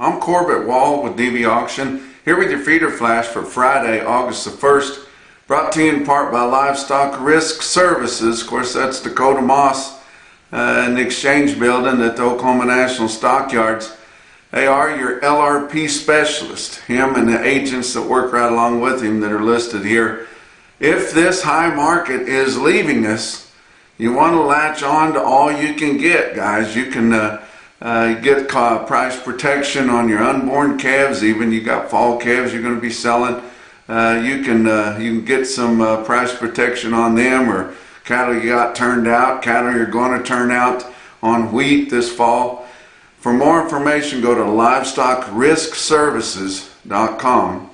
I'm Corbitt with DVAuction, here with your feeder flash for Friday, August the 1st, brought to you in part by Livestock Risk Services. Of course, that's Dakota Moss in the Exchange Building at the Oklahoma National Stockyards. They are your LRP specialist, him and the agents that work right along with him that are listed here. If this high market is leaving us, you want to latch on to all you can get, guys. You can get price protection on your unborn calves. Even you got fall calves you're going to be selling. You can get some price protection on them, or cattle you got turned out, cattle you're going to turn out on wheat this fall. For more information, go to livestockriskservices.com.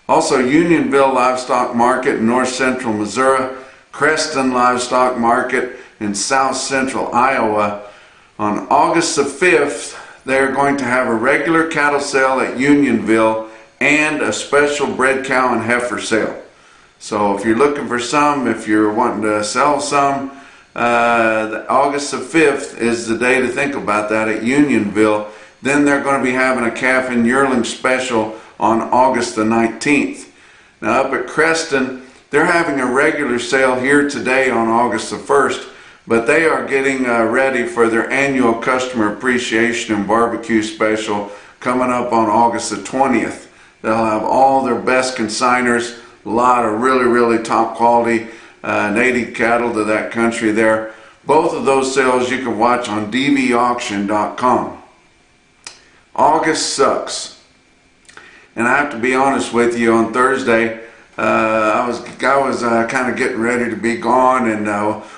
Also, Unionville Livestock Market in north central Missouri, Creston Livestock Market in south central Iowa. On August the 5th, they're going to have a regular cattle sale at Unionville and a special bred cow and heifer sale. So if you're looking for some, if you're wanting to sell some, August the 5th is the day to think about that at Unionville. Then they're going to be having a calf and yearling special on August the 19th. Now up at Creston, they're having a regular sale here today on August the 1st, but they are getting ready for their annual customer appreciation and barbecue special coming up on August the 20th. They'll have all their best consigners, a lot of really top quality native cattle to that country there. Both of those sales you can watch on DVAuction.com. August sucks. And I have to be honest with you, on Thursday, I was kind of getting ready to be gone, and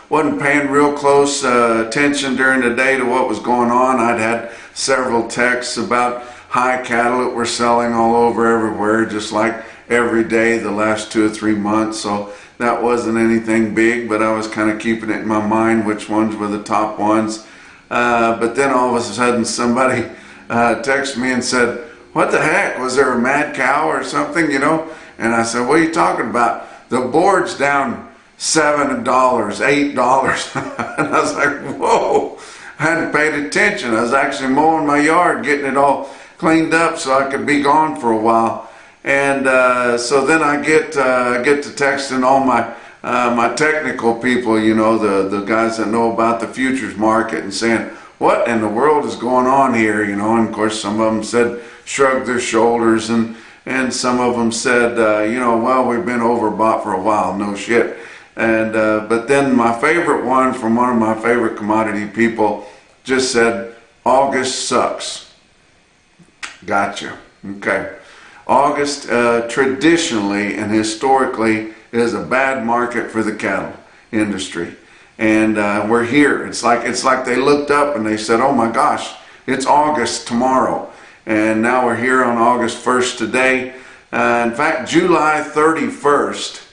wasn't paying real close attention during the day to what was going on. I'd had several texts about high cattle that were selling all over everywhere, just like every day the last 2 or 3 months. So that wasn't anything big, but I was kind of keeping it in my mind which ones were the top ones. But then all of a sudden somebody texted me and said, "What the heck, was there a mad cow or something, you know?" And I said, "What are you talking about? The board's down $7, $8. And I was like, whoa, I hadn't paid attention. I was actually mowing my yard, getting it all cleaned up so I could be gone for a while. And so then I get to texting all my technical people, you know, the guys that know about the futures market, and saying, "What in the world is going on here?" You know, and of course some of them said, shrugged their shoulders, and some of them said, you know, "Well, we've been overbought for a while." No shit. And but then my favorite one from one of my favorite commodity people just said, "August sucks." Gotcha. Okay. August traditionally and historically is a bad market for the cattle industry, and we're here. It's like they looked up and they said, "Oh my gosh, it's August tomorrow," and now we're here on August 1st today. In fact, July 31st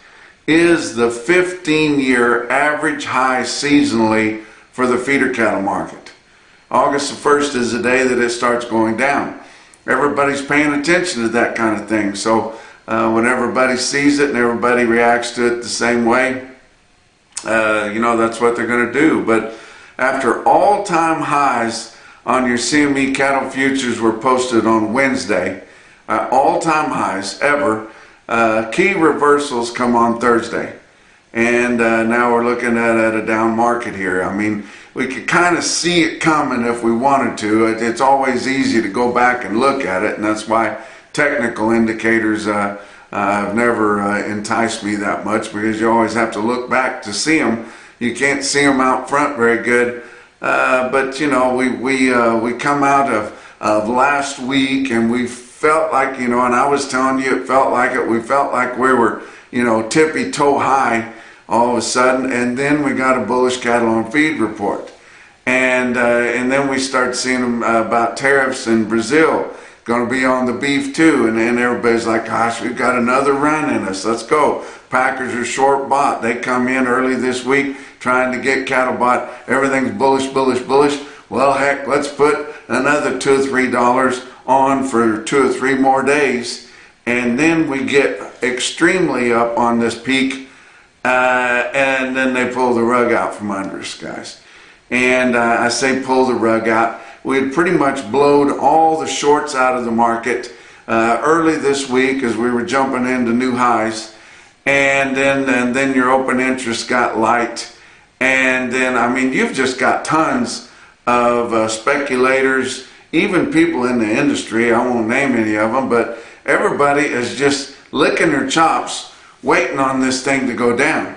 is the 15-year average high seasonally for the feeder cattle market. August the 1st is the day that it starts going down. Everybody's paying attention to that kind of thing. So when everybody sees it and everybody reacts to it the same way, you know, that's what they're going to do. But after all-time highs on your CME cattle futures were posted on Wednesday, all-time highs ever, key reversals come on Thursday. And now we're looking at a down market here. I mean, we could kind of see it coming if we wanted to. It's always easy to go back and look at it, and that's why technical indicators have never enticed me that much, because you always have to look back to see them. You can't see them out front very good. But you know, we come out of last week, and we felt like, you know, and I was telling you, it felt like it. We felt like we were, you know, tippy toe high all of a sudden, and then we got a bullish cattle on feed report, and then we start seeing them about tariffs in Brazil going to be on the beef too, and then everybody's like, "Gosh, we've got another run in us. Let's go." Packers are short bought. They come in early this week trying to get cattle bought. Everything's bullish. Well, heck, let's put another $2 or $3 on for 2 or 3 more days, and then we get extremely up on this peak, and then they pull the rug out from under us, guys. And I say pull the rug out we had pretty much blowed all the shorts out of the market early this week as we were jumping into new highs, and then your open interest got light, and then I mean you've just got tons of speculators, even people in the industry. I won't name any of them, but everybody is just licking their chops waiting on this thing to go down.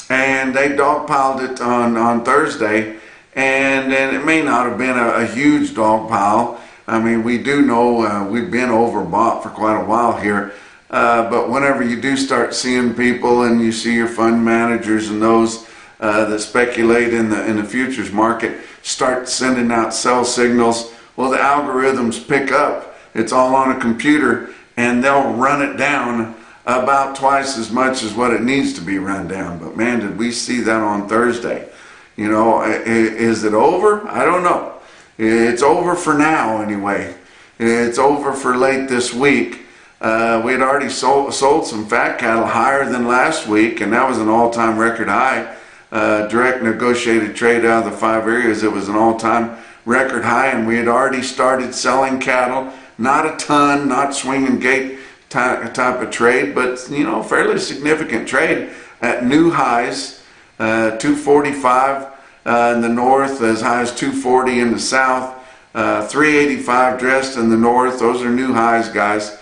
And they dogpiled it on Thursday, and it may not have been a huge dog pile. I mean, we do know we've been overbought for quite a while here, but whenever you do start seeing people and you see your fund managers and those that speculate in the futures market start sending out sell signals, well, the algorithms pick up. It's all on a computer, and they'll run it down about twice as much as what it needs to be run down. But man, did we see that on Thursday. You know, is it over? I don't know. It's over for now anyway. It's over for late this week. We had already sold some fat cattle higher than last week, and that was an all-time record high. Direct negotiated trade out of the 5 areas, it was an all-time record high, and we had already started selling cattle. Not a ton, not swinging gate type of trade, but you know, fairly significant trade at new highs. 245 in the north, as high as 240 in the south, 385 dressed in the north. Those are new highs, guys.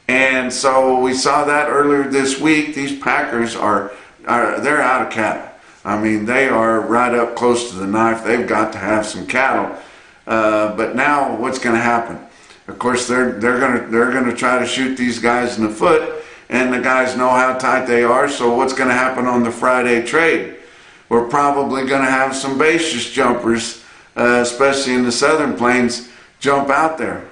And so we saw that earlier this week. These packers they're out of cattle. I mean, they are right up close to the knife. They've got to have some cattle. But now what's going to happen? Of course, they're gonna try to shoot these guys in the foot, and the guys know how tight they are. So what's going to happen on the Friday trade? We're probably going to have some basis jumpers, especially in the southern plains, jump out there,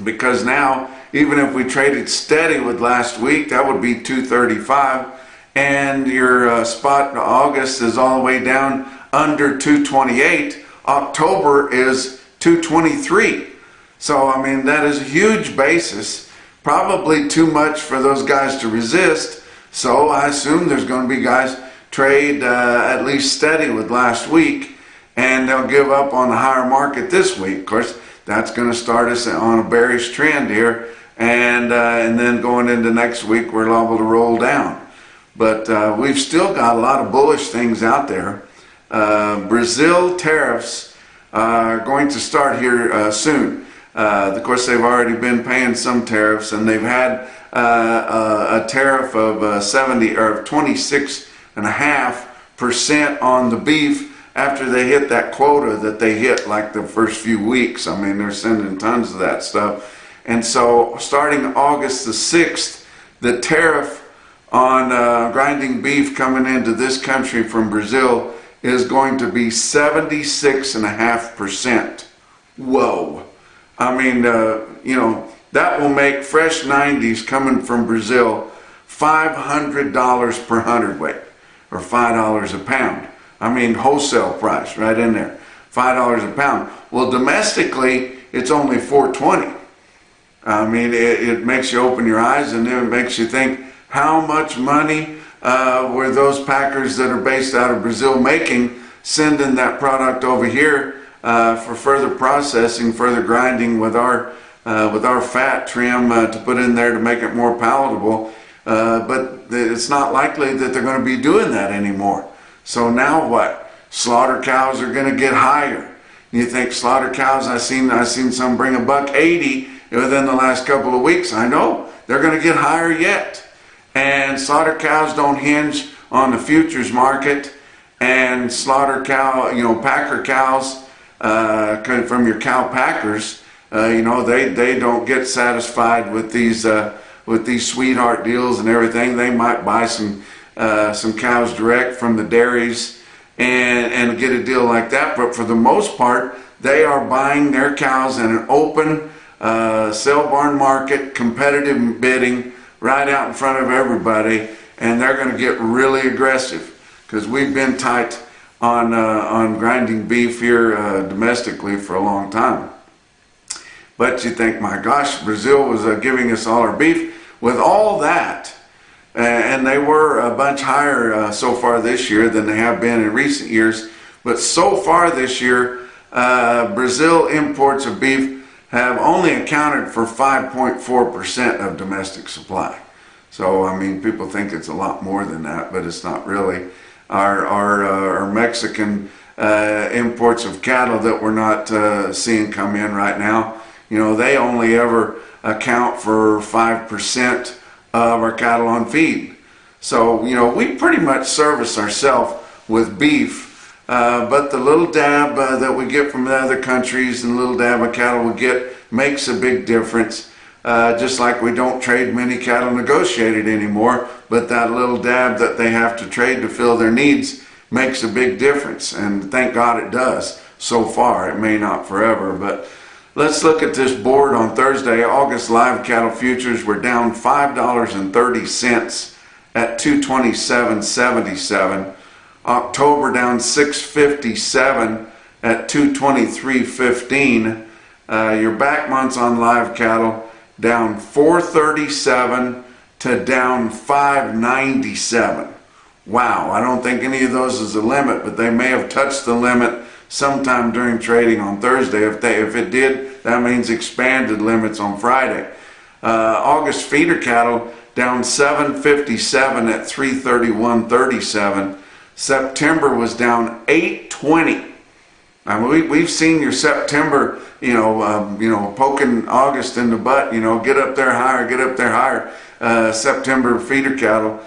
because now even if we traded steady with last week, that would be 235, and your spot in August is all the way down under 228. October is 223. So, I mean, that is a huge basis, probably too much for those guys to resist. So I assume there's going to be guys trade at least steady with last week, and they'll give up on the higher market this week. Of course, that's going to start us on a bearish trend here, and then going into next week, we're liable to roll down. But we've still got a lot of bullish things out there. Brazil tariffs are going to start here soon. Of course, they've already been paying some tariffs, and they've had a tariff of 26.5% on the beef after they hit that quota that they hit like the first few weeks. I mean, they're sending tons of that stuff. And so starting August the 6th, the tariff on grinding beef coming into this country from Brazil is going to be 76.5%. Whoa. I mean, you know, that will make fresh 90s coming from Brazil $500 per hundredweight, or $5 a pound. I mean, wholesale price right in there, $5 a pound. Well, domestically, it's only $4.20. I mean, it makes you open your eyes, and then it makes you think, how much money were those packers that are based out of Brazil making, sending that product over here for further processing, further grinding with our fat trim to put in there to make it more palatable. But it's not likely that they're going to be doing that anymore. So now what? Slaughter cows are going to get higher. You think slaughter cows? I seen some bring $1.80 within the last couple of weeks. I know they're going to get higher yet. And slaughter cows don't hinge on the futures market. And slaughter cow, you know, packer cows from your cow packers, you know, they don't get satisfied with these sweetheart deals and everything. They might buy some cows direct from the dairies and get a deal like that. But for the most part, they are buying their cows in an open sale barn market, competitive bidding, right out in front of everybody, and they're going to get really aggressive because we've been tight on grinding beef here domestically for a long time. But you think, my gosh, Brazil was giving us all our beef. With all that, and they were a bunch higher so far this year than they have been in recent years, but so far this year, Brazil imports of beef have only accounted for 5.4% of domestic supply. So, I mean, people think it's a lot more than that, but it's not really. Our Mexican imports of cattle that we're not seeing come in right now, you know, they only ever account for 5% of our cattle on feed. So, you know, we pretty much service ourselves with beef. But the little dab that we get from the other countries and the little dab of cattle we get makes a big difference. Just like we don't trade many cattle negotiated anymore, but that little dab that they have to trade to fill their needs makes a big difference. And thank God it does so far. It may not forever, but let's look at this board on Thursday. August live cattle futures were down $5.30 at 227.77. October down 6.57 at 223.15. Your back months on live cattle down 437 to down 597. Wow, I don't think any of those is a limit, but they may have touched the limit sometime during trading on Thursday. If it did, that means expanded limits on Friday. August feeder cattle down 757 at 331.37. September was down 820. I mean, we've seen your September, poking August in the butt. Get up there higher, get up there higher. September feeder cattle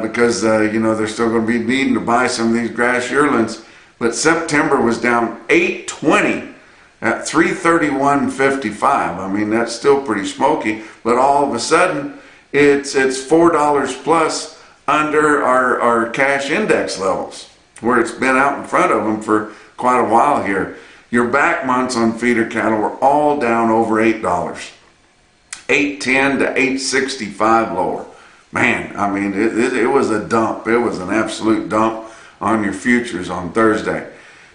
because they're still going to be needing to buy some of these grass yearlings. But September was down 820 at 331.55. I mean, that's still pretty smoky. But all of a sudden, it's $4 plus under our cash index levels, where it's been out in front of them for quite a while here. Your back months on feeder cattle were all down over $8. $8.10 to $8.65 lower. Man, I mean, it was a dump. It was an absolute dump on your futures on Thursday.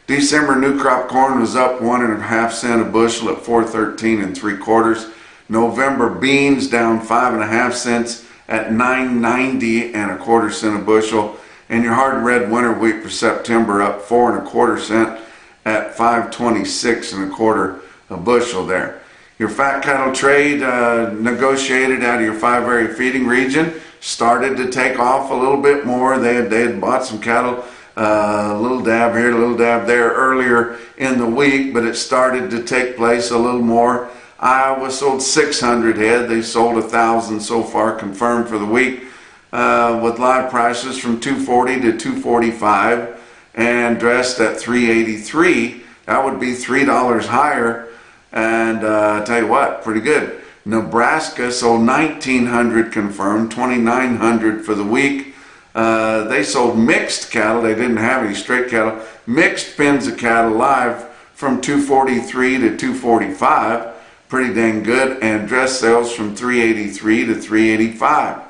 December new crop corn was up 1.5 cents a bushel at 4.13 3/4. November beans down 5.5 cents at 9.90 1/4 cents a bushel, and your hard red winter wheat for September up 4.25 cents at 5.26 1/4 a bushel there. Your fat cattle trade negotiated out of your 5 area feeding region started to take off a little bit more. They had bought some cattle, a little dab here, a little dab there earlier in the week, but it started to take place a little more. Iowa sold 600 head. They sold 1,000 so far confirmed for the week, with live prices from $240 to $245 and dressed at $383. That would be $3 higher. And I tell you what, pretty good. Nebraska sold 1,900 confirmed, 2,900 for the week. They sold mixed cattle. They didn't have any straight cattle. Mixed pens of cattle live from $243 to $245. Pretty dang good. And dress sales from $383 to $385.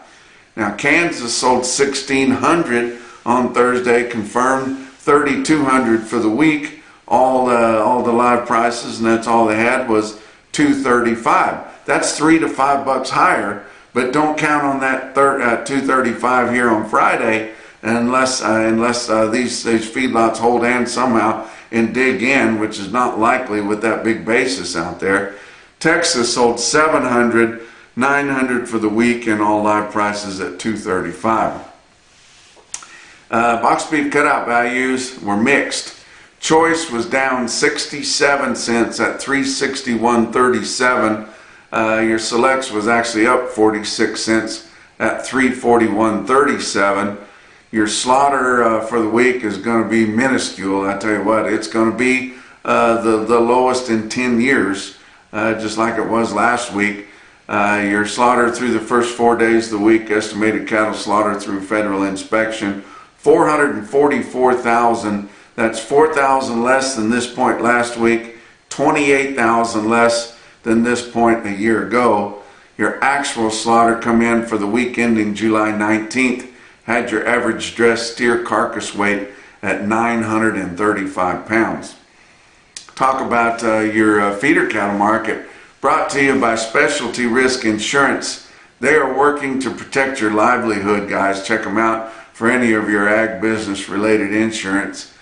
Now Kansas sold 1,600 on Thursday, confirmed 3,200 for the week. All the live prices, and that's all they had, was $235. That's $3 to $5 higher, but don't count on that $235 here on Friday unless these feedlots hold hands somehow and dig in, which is not likely with that big basis out there. Texas sold 700, 900 for the week, and all live prices at $235. Box beef cutout values were mixed. Choice was down 67 cents at 361.37. Your selects was actually up 46 cents at 341.37. Your slaughter for the week is going to be minuscule. I tell you what, it's going to be the lowest in 10 years, just like it was last week. Your slaughter through the first 4 days of the week, estimated cattle slaughter through federal inspection, 444,000. That's 4,000 less than this point last week, 28,000 less than this point a year ago. Your actual slaughter come in for the week ending July 19th had your average dressed steer carcass weight at 935 pounds. Talk about your feeder cattle market, brought to you by Specialty Risk Insurance. They are working to protect your livelihood, guys. Check them out for any of your ag business related insurance.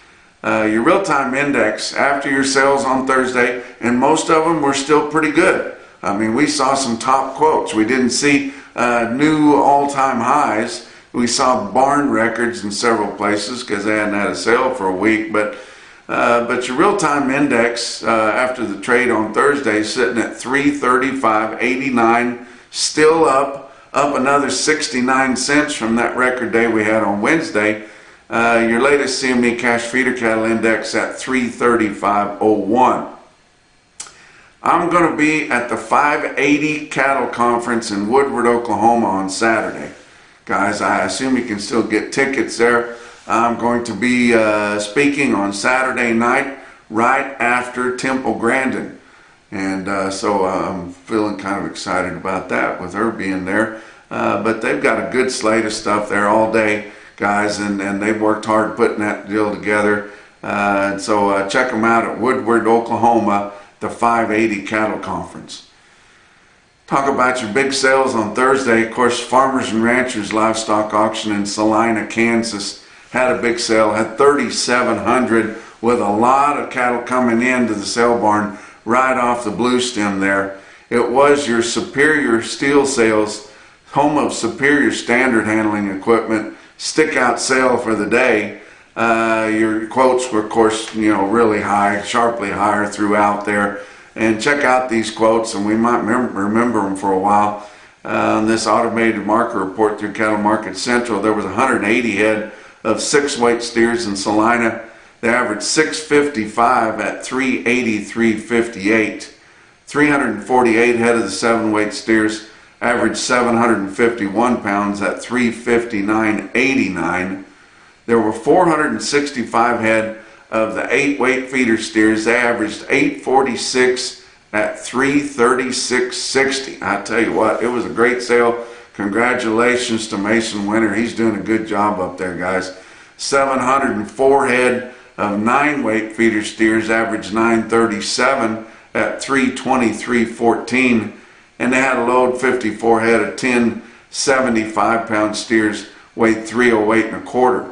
Your real-time index after your sales on Thursday, and most of them were still pretty good. I mean, we saw some top quotes. We didn't see new all-time highs. We saw barn records in several places because they hadn't had a sale for a week. But your real-time index after the trade on Thursday sitting at 335.89, still up another 69 cents from that record day we had on Wednesday. Your latest CME cash feeder cattle index at 335.01. I'm going to be at the 580 Cattle Conference in Woodward, Oklahoma on Saturday. Guys, I assume you can still get tickets there. I'm going to be speaking on Saturday night right after Temple Grandin. And so I'm feeling kind of excited about that with her being there. But they've got a good slate of stuff there all day, guys, and they've worked hard putting that deal together. And so check them out at Woodward, Oklahoma, the 580 Cattle Conference. Talk about your big sales on Thursday. Of course, Farmers and Ranchers Livestock Auction in Salina, Kansas had a big sale, had 3,700 with a lot of cattle coming into the sale barn right off the blue stem there. It was your Superior Steel Sales, home of Superior Standard Handling Equipment, stick out sale for the day. Your quotes were, of course, really high, sharply higher throughout there. And check out these quotes, and we might remember them for a while. This automated market report through Cattle Market Central, there was 180 head of 6-weight steers in Salina. They averaged 655 at 383.58. 348 head of the 7-weight steers averaged 751 pounds at 359.89. There were 465 head of the 8-weight feeder steers. They averaged 846 at 336.60. I tell you what, it was a great sale. Congratulations to Mason Winter. He's doing a good job up there, guys. 704 head of 9-weight feeder steers averaged 937 at 323.14. And they had a load 54 head of 10 75-pound steers weighed 308 1/4.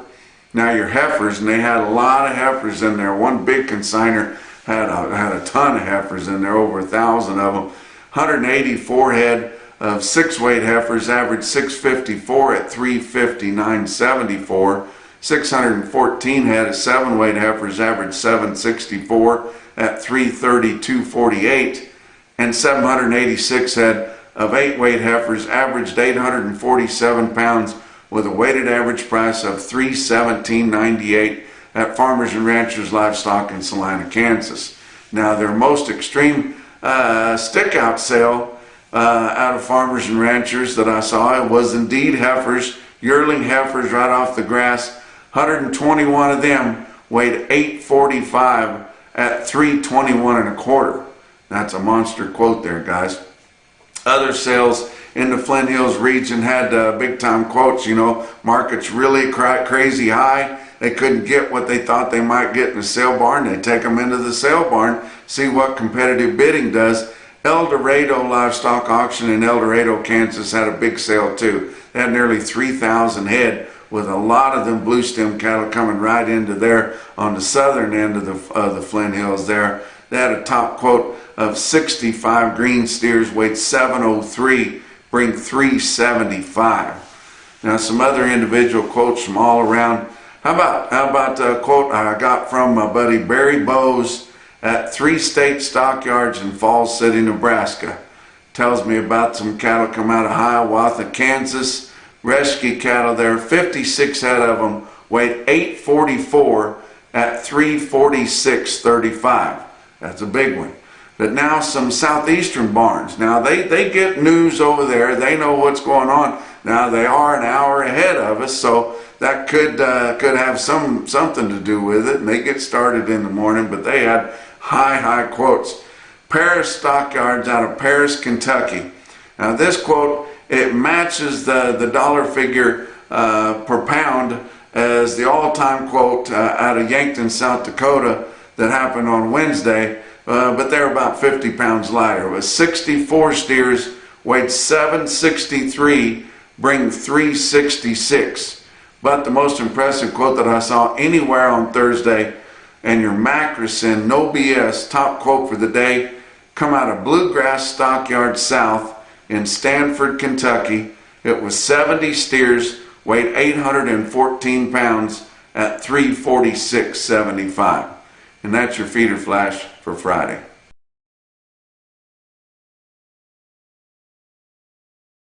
Now your heifers, and they had a lot of heifers in there. One big consignor had a ton of heifers in there, over 1,000 of them. 184 head of 6-weight heifers averaged 654 at 359.74. 614 head of 7-weight heifers averaged 764 at 332.48. And 786 head of 8-weight heifers averaged 847 pounds with a weighted average price of $317.98 at Farmers and Ranchers Livestock in Salina, Kansas. Now, their most extreme stick-out sale out of Farmers and Ranchers that I saw, it was indeed heifers, yearling heifers right off the grass. 121 of them weighed 845 at 321 1/4. That's a monster quote there, guys. Other sales in the Flint Hills region had big-time quotes. Market's really crazy high. They couldn't get what they thought they might get in the sale barn. They take them into the sale barn, see what competitive bidding does. El Dorado Livestock Auction in El Dorado, Kansas had a big sale too. They had nearly 3,000 head, with a lot of them blue stem cattle coming right into there on the southern end of the Flint Hills there. They had a top quote of 65 green steers weighed 703, bring 375. Now some other individual quotes from all around. How about a quote I got from my buddy Barry Bowes at 3 State Stockyards in Falls City, Nebraska. Tells me about some cattle come out of Hiawatha, Kansas. Rescue cattle there, 56 head of them, weighed 844 at 346.35. That's a big one. But now some southeastern barns. Now they get news over there. They know what's going on. Now they are an hour ahead of us, so that could have something to do with it. And they get started in the morning, but they had high quotes. Paris Stockyards out of Paris, Kentucky. Now this quote, it matches the dollar figure per pound as the all-time quote out of Yankton, South Dakota that happened on Wednesday, but they're about 50 pounds lighter. It was 64 steers, weighed 763, bring 366. But the most impressive quote that I saw anywhere on Thursday And your Macrocin No BS top quote for the day come out of Bluegrass Stockyard South in Stanford, Kentucky. It was 70 steers, weighed 814 pounds at $346.75. And that's your feeder flash for Friday.